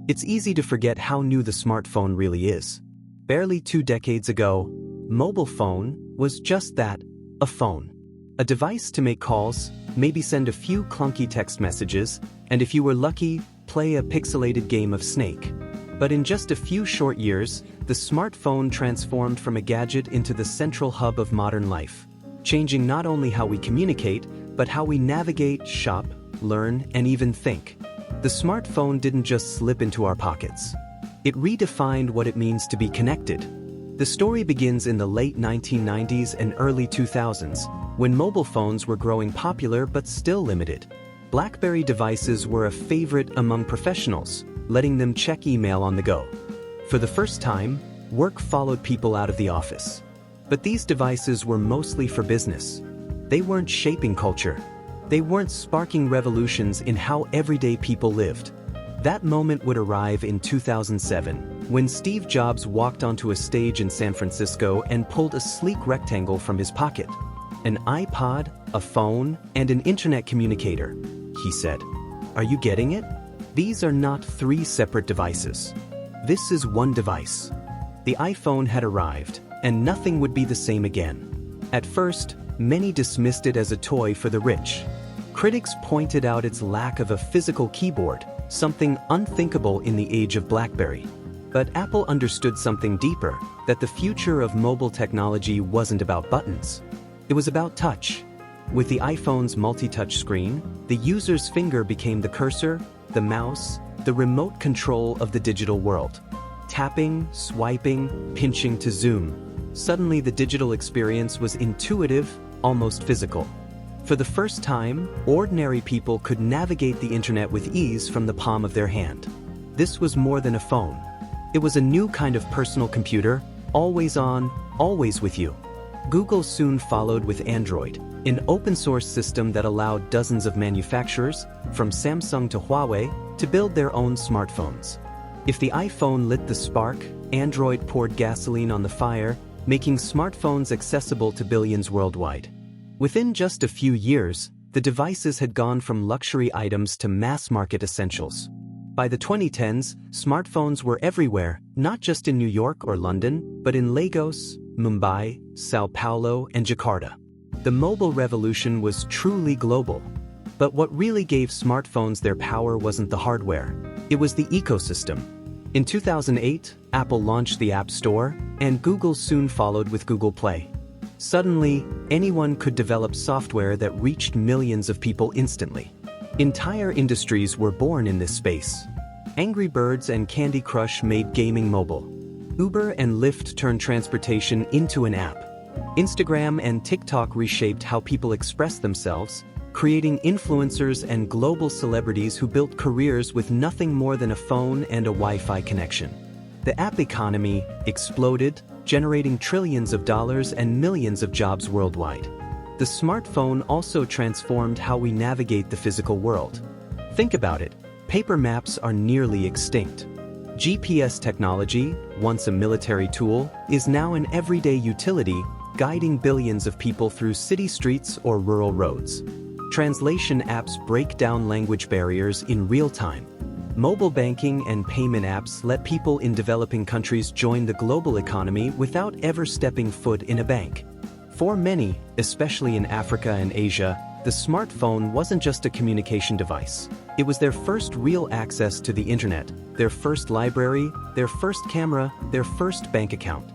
It's easy to forget how new the smartphone really is. Barely 2 decades ago, mobile phone was just that, a phone. A device to make calls, maybe send a few clunky text messages, and if you were lucky, play a pixelated game of Snake. But in just a few short years, the smartphone transformed from a gadget into the central hub of modern life, changing not only how we communicate, but how we navigate, shop, learn, and even think. The smartphone didn't just slip into our pockets. It redefined what it means to be connected. The story begins in the late 1990s and early 2000s, when mobile phones were growing popular but still limited. BlackBerry devices were a favorite among professionals, letting them check email on the go. For the first time, work followed people out of the office. But these devices were mostly for business. They weren't shaping culture. They weren't sparking revolutions in how everyday people lived. That moment would arrive in 2007, when Steve Jobs walked onto a stage in San Francisco and pulled a sleek rectangle from his pocket. An iPod, a phone, and an internet communicator, he said. Are you getting it? These are not 3 separate devices. This is one device. The iPhone had arrived, and nothing would be the same again. At first, many dismissed it as a toy for the rich. Critics pointed out its lack of a physical keyboard, something unthinkable in the age of BlackBerry. But Apple understood something deeper, that the future of mobile technology wasn't about buttons. It was about touch. With the iPhone's multi-touch screen, the user's finger became the cursor, the mouse, the remote control of the digital world. Tapping, swiping, pinching to zoom. Suddenly the digital experience was intuitive, almost physical. For the first time, ordinary people could navigate the internet with ease from the palm of their hand. This was more than a phone. It was a new kind of personal computer, always on, always with you. Google soon followed with Android, an open-source system that allowed dozens of manufacturers, from Samsung to Huawei, to build their own smartphones. If the iPhone lit the spark, Android poured gasoline on the fire, making smartphones accessible to billions worldwide. Within just a few years, the devices had gone from luxury items to mass-market essentials. By the 2010s, smartphones were everywhere, not just in New York or London, but in Lagos, Mumbai, Sao Paulo, and Jakarta. The mobile revolution was truly global. But what really gave smartphones their power wasn't the hardware. It was the ecosystem. In 2008, Apple launched the App Store, and Google soon followed with Google Play. Suddenly, anyone could develop software that reached millions of people instantly. Entire industries were born in this space. Angry Birds and Candy Crush made gaming mobile. Uber and Lyft turned transportation into an app. Instagram and TikTok reshaped how people express themselves, creating influencers and global celebrities who built careers with nothing more than a phone and a Wi-Fi connection. The app economy exploded, generating trillions of dollars and millions of jobs worldwide. The smartphone also transformed how we navigate the physical world. Think about it, paper maps are nearly extinct. GPS technology, once a military tool, is now an everyday utility, guiding billions of people through city streets or rural roads. Translation apps break down language barriers in real time. Mobile banking and payment apps let people in developing countries join the global economy without ever stepping foot in a bank. For many, especially in Africa and Asia, the smartphone wasn't just a communication device. It was their first real access to the internet, their first library, their first camera, their first bank account.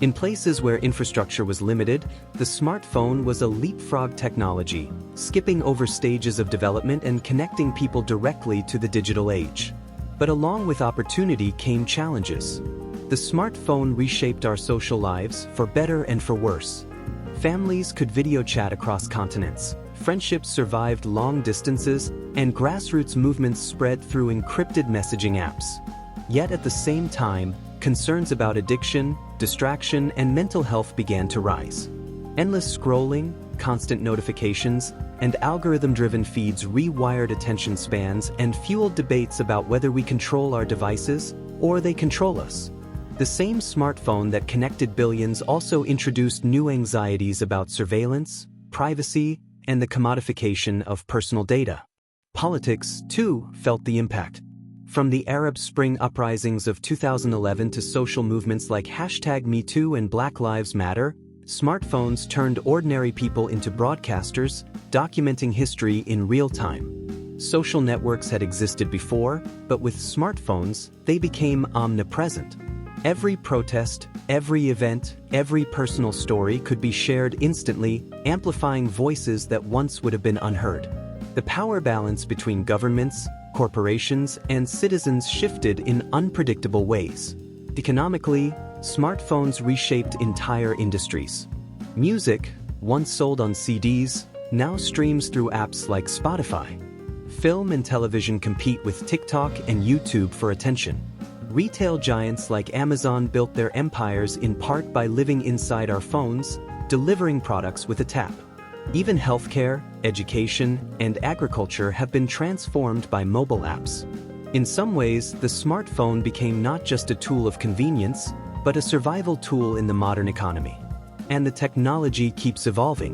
In places where infrastructure was limited, the smartphone was a leapfrog technology, skipping over stages of development and connecting people directly to the digital age. But along with opportunity came challenges. The smartphone reshaped our social lives, for better and for worse. Families could video chat across continents, friendships survived long distances, and grassroots movements spread through encrypted messaging apps. Yet at the same time, concerns about addiction, distraction, and mental health began to rise. Endless scrolling, constant notifications, and algorithm-driven feeds rewired attention spans and fueled debates about whether we control our devices or they control us. The same smartphone that connected billions also introduced new anxieties about surveillance, privacy, and the commodification of personal data. Politics, too, felt the impact. From the Arab Spring uprisings of 2011 to social movements like #MeToo and Black Lives Matter, smartphones turned ordinary people into broadcasters, documenting history in real time. Social networks had existed before, but with smartphones, they became omnipresent. Every protest, every event, every personal story could be shared instantly, amplifying voices that once would have been unheard. The power balance between governments, corporations, and citizens shifted in unpredictable ways. Economically, smartphones reshaped entire industries. Music, once sold on CDs, now streams through apps like Spotify. Film and television compete with TikTok and YouTube for attention. Retail giants like Amazon built their empires in part by living inside our phones, delivering products with a tap. Even healthcare, education, and agriculture have been transformed by mobile apps. In some ways, the smartphone became not just a tool of convenience, but a survival tool in the modern economy. And the technology keeps evolving.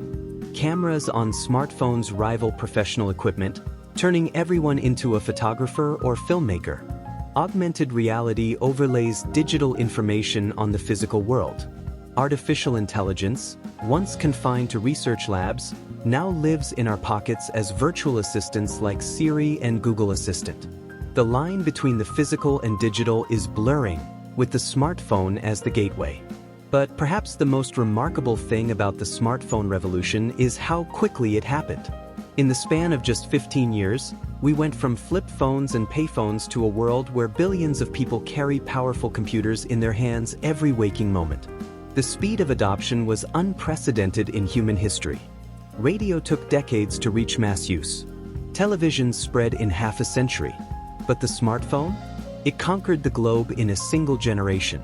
Cameras on smartphones rival professional equipment, turning everyone into a photographer or filmmaker. Augmented reality overlays digital information on the physical world. Artificial intelligence, once confined to research labs, now lives in our pockets as virtual assistants like Siri and Google Assistant. The line between the physical and digital is blurring, with the smartphone as the gateway. But perhaps the most remarkable thing about the smartphone revolution is how quickly it happened. In the span of just 15 years, we went from flip phones and payphones to a world where billions of people carry powerful computers in their hands every waking moment. The speed of adoption was unprecedented in human history. Radio took decades to reach mass use. Television spread in half a century. But the smartphone? It conquered the globe in a single generation.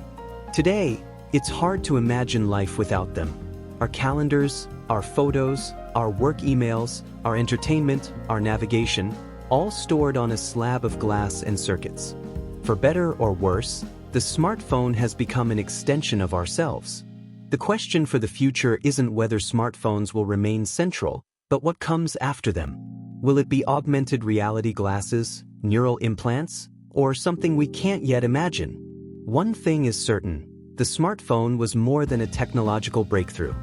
Today, it's hard to imagine life without them. Our calendars, our photos, our work emails, our entertainment, our navigation, all stored on a slab of glass and circuits. For better or worse, the smartphone has become an extension of ourselves. The question for the future isn't whether smartphones will remain central, but what comes after them. Will it be augmented reality glasses, neural implants, or something we can't yet imagine? One thing is certain, the smartphone was more than a technological breakthrough.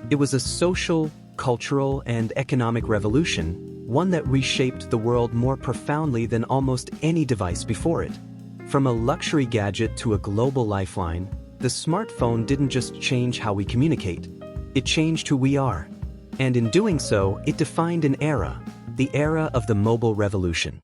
It was a social, cultural, and economic revolution, one that reshaped the world more profoundly than almost any device before it. From a luxury gadget to a global lifeline, the smartphone didn't just change how we communicate, it changed who we are. And in doing so, it defined an era, the era of the mobile revolution.